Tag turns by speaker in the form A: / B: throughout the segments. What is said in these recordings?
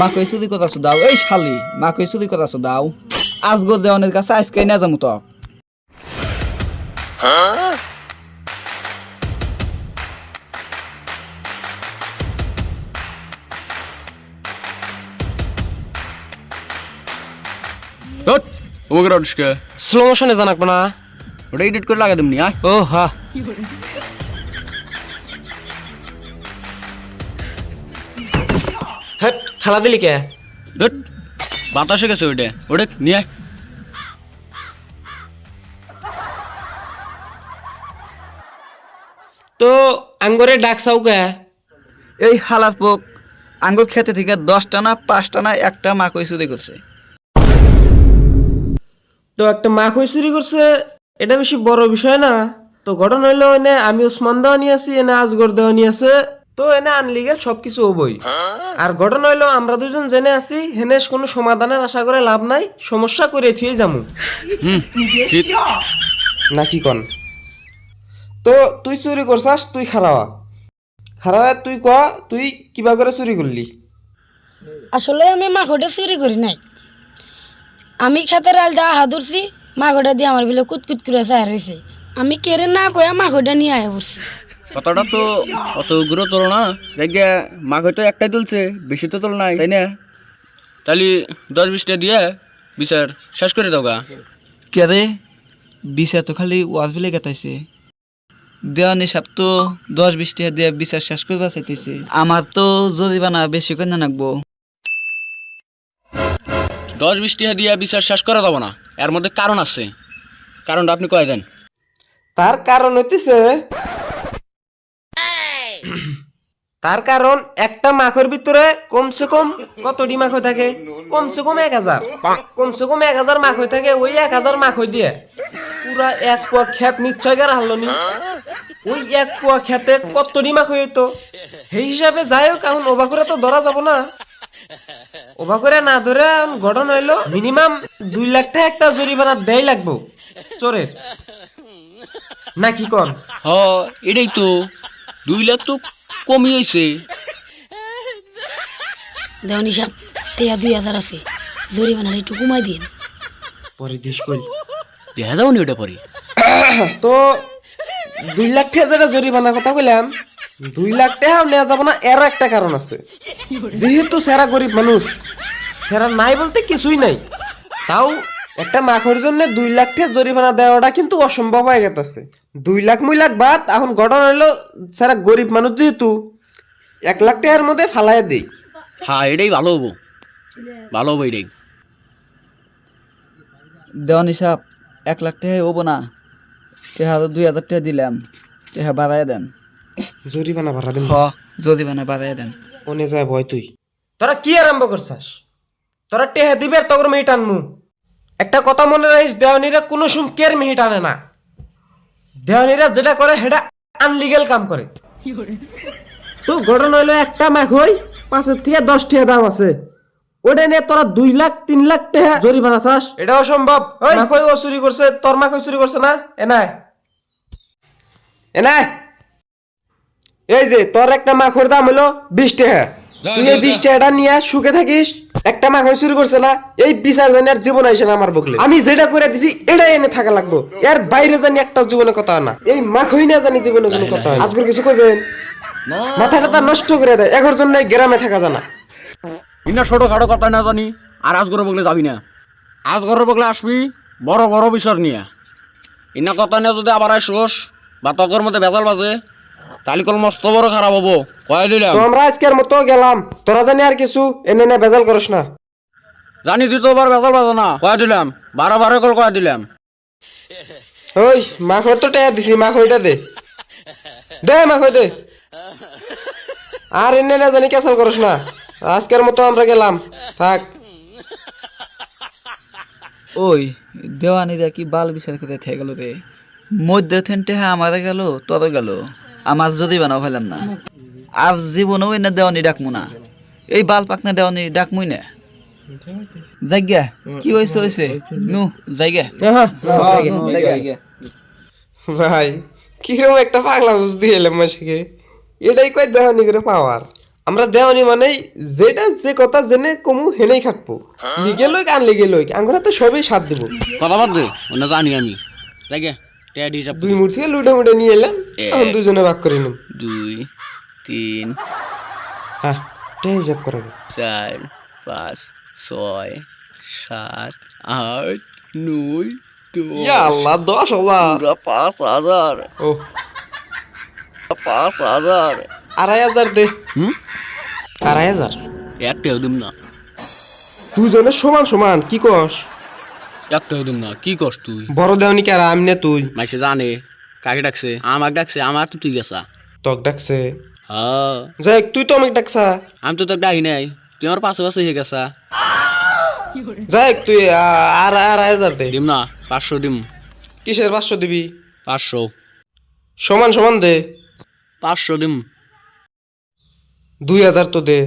A: মা কইছো দি কথা দাও এই শালি মা কইছো দি কথা দাও আজগো দেওয়ানের কাছে আজকে না যামু তো
B: হট ওগরা উঠকে
C: স্লো মোশনে জানাক না
B: ওটা এডিট করে লাগা দেমনি আয়
C: ও হা হট খেলা দিলি কে
B: হট বাতাসে গেছে ওটা ওটা নিয়ে আয়
C: তো আঙ্গরে ডাক চাও কে
A: এই হালাত পোক আঙ্গুর খেতে থেকে 10টা না 5টা না একটা মা কইছো দি করছে
C: তো একটা মা কই চুরি করছে এটা বেশি বড় বিষয় না তো ঘটনা হইলো এনে আমি ওসমান দেওয়ানি আছি এনে আজগর দেওয়ানি আছে তো এনে আনলিগেল সবকিছু হবই আর ঘটনা হইলো আমরা দুজন জেনে আছি হেনেস কোনো সমাধানের আশা করে লাভ নাই সমস্যা করে থিয়ে যামু
B: ঠিক
C: নাকি কন তো তুই চুরি করছাস তুই খারাওয়া খারাওয়া তুই ক তুই কিবা করে চুরি করলি
D: আসলে আমি মাখোটা চুরি করি নাই আমি খেতের আল দা হাদুরছি মাখোটা দিয়ে আমার বিলে কুতকুত করে চায় রয়েছে আমি কেড়ে না কয়া মাখোটা নিয়ে আয়া পড়ছি
B: কথাটা তো অত গুরুতর না দেখে মা হয়তো একটাই তুলছে বেশি তো তোল নাই তাই না তাহলে 10-20টা দিয়ে বিচার শেষ করে দাও গা
A: কে রে বিচার তো খালি ওয়াজ বিলে গেতাইছে দেওয়ানি সাপ তো 10-20 টাকা দিয়ে বিচার শেষ করবা চাইতেছে আমার তো জরিমানা বেশি করে না নাকবো
B: 10-20 টাকা দিয়ে বিচার শেষ করে দেবো না এর মধ্যে কারণ আছে কারণটা আপনি কয়ে দেন
C: তার কারণ হইতেছে তার কারণ একটা মাখের ভিতরে কমসে কম কতটি মাখ থাকে কমসে কম 1000 কমসে কম 1000 মাখ থাকে ওই 1000 মাখ দিয়ে পুরা এক পোয়া ক্ষেত নিশ্চয় গার হারলো নি ওই এক পোয়া খেতে কতটি মাখ হইতো সেই হিসাবে যাই হোক এখন ওবা করে তো ধরা যাব না ওবা করে না ধরে ঘটনা হইলো মিনিমাম 2 লাখ টাকা একটা জরিমানা দেয় লাগবো চোরের নাকি কন
B: হ এটাই তো 2 লাখ তো কমই হয়েছে
D: দেওয়ানি সাহেব টেয়া 2000 আছে জরিমানার একটু কমাই দিন
C: পরে দিস কই
B: দেখা যাও নি ওটা পরে
C: তো 2 লাখ টাকা যেটা জরিমানার কথা কইলাম 2 লাখ টাকা নেওয়া যাব না এর একটা কারণ আছে যেহেতু সেরা গরিব মানুষ সেরা নাই বলতে কিছুই নাই তাও একটা মাখের জন্য 2 লাখ টাকা জরিমানা দেওয়াটা কিন্তু অসম্ভব হয়ে গেছে 2 লাখ মুই লাখ বাদ এখন ঘটনা হলো সেরা গরিব মানুষ যেহেতু 1 লাখ টাকার মধ্যে ফালাই দেই
B: হ্যাঁ এটাই ভালো হবো এটাই
A: দেওয়ানি সাপ 1 লাখ টাকা হবো না টেহা 2000 টাকা দিলাম টেহা বাড়াই দেন
C: জরিমানা ভাড়া দিন
A: হ জরিমানা বাড়াই দেন
C: ওনে যায় ভয় তুই তোরা কি আরম্ভ করছাস তোরা টেহা দিবে তোর মেয়ে টানমু একটা কথা মনে রাখিস দেওয়ানিরা কোনো কের মেয়ে টানে না দেওয়ানিরা যেটা করে সেটা আনলিগেল কাম করে তো ঘটনা হইলো একটা মাখ হই 5 থেকে 10 টাকা দাম আছে ওটা নিয়ে তোরা 2 লাখ 3 লাখ টাকা জরিমানা চাস এটা অসম্ভব মাখই ও চুরি করছে তোর মাখই চুরি করছে না এনাই এই যে তোর একটা মাখর দাম হলো 20 টাকা তুই এই 20 টাকাটা নিয়ে সুখে থাকিস একটা মাখই চুরি করছে না এই বিচার জানি আর জীবন আইসে না আমার বকলে আমি যেটা করে দিছি এটাই এনে থাকা লাগবো এর বাইরে জানি একটা জীবনে কথা না এই মাখই না জানি জীবনে কোনো কথা হয় আজকের কিছু কইবেন মাথাটা তার নষ্ট করে দেয় এগোর জন্য গ্রামে থাকা জানা
B: ইনা ছোট খাটো কথা না জানি আর আজগর বগলে যাবি না আজগর বগলে আসবি বড় বড় বিচার নিয়ে ইনা কথা নিয়ে যদি আবার আসোস বা তকর মধ্যে বেজাল বাজে তাহলে কল মস্ত বড় খারাপ হবো কয়ে দিলাম
C: তো আমরা আজকের মতো গেলাম তোরা জানি আর কিছু এনে না বেজাল করিস না
B: জানি তুই তো আবার বেজাল বাজে না কয়ে দিলাম 12 কল কয়ে দিলাম
C: ওই মাখর তো টাকা দিছি মাখইটা দে দে মাখই দে আর এনে না জানি ক্যান্সেল করিস না আজকের মতো আমরা গেলাম থাক
A: ওই দেওয়ানিরা কি বাল বিচার করতে থেকে গেল রে মধ্যে থেনটে হ্যাঁ আমারে গেল তোর গেল আমার যদি বানাও ফেলাম না আর জীবনেও এনে দেওয়ানি ডাকমু না এই বাল পাকনা দেওয়ানি ডাকমুই না জায়গা কি হয়েছে নু জায়গা
C: ভাই কিরকম একটা পাগলা বুঝ দিয়ে এলাম মাসিকে এটাই কই দেওয়ানি করে পাওয়ার আমরা দেওয়ানি মানে যেটা যে কথা জেনে কমু হেনেই খাটবো লিগে লইক আন লিগে লইক আঙ্গুরা তো সবই সাথ দিব
B: কথা বাদ দে অন্য জানি আমি লাগে টেড হিসাব
C: 2 মুঠ থেকে লুটে মুটে নিয়ে এলাম এখন দুজনে ভাগ করে নিম
A: 2 3
C: হ্যাঁ তে হিসাব করে নে।
A: 4 5 6 7 8 9 10
C: ইয়া আল্লাহ 10,000
A: 5,000
C: ও
A: 5,000
C: 2,500 দে
B: হুম
C: 2,500
B: একটাও দিম না
C: দুজনে সমান সমান কি কস
B: একটাও দিম না কি করস তুই
C: বড় দেওয়ানি কে আর আমি না তুই
B: মাইসে জানে কাকে ডাকছে আমাকে ডাকছে আমার তো তুই গেছা
C: তক ডাকছে
B: হ্যাঁ
C: যাই তুই তো আমাকে ডাকছা
B: আমি তো তোকে ডাকি নাই তুই আমার পাশে পাশে হয়ে গেছা
C: যাই তুই আর 2,500 দে
B: দিম না 500 দিম
C: কিসের 500 দিবি
B: 500
C: সমান সমান দে
B: 500 দিম
C: 2,000 তো দে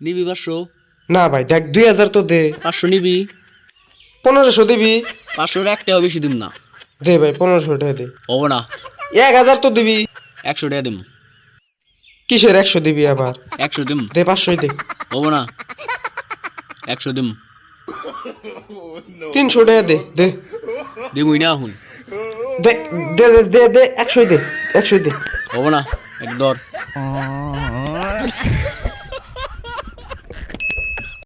B: নিবি 500
C: না ভাই দেখ 2,000 তো দে
B: 500 নিবি
C: 1500 দিবি
B: 500 একটাও বেশি দিম না
C: দে ভাই 1500 টাকা দে
B: হবো না
C: 1,000 তো দিবি
B: 100 টাকা দিম
C: কিসের 100 দিবি আবার
B: 100 দিম
C: দে 500 দে
B: হবো না 100 দিম
C: 300 টাকা দে দে
B: দিমই না এখন
C: দে দে দে দে 100 দে 100 দে
B: হবো না এটা ধর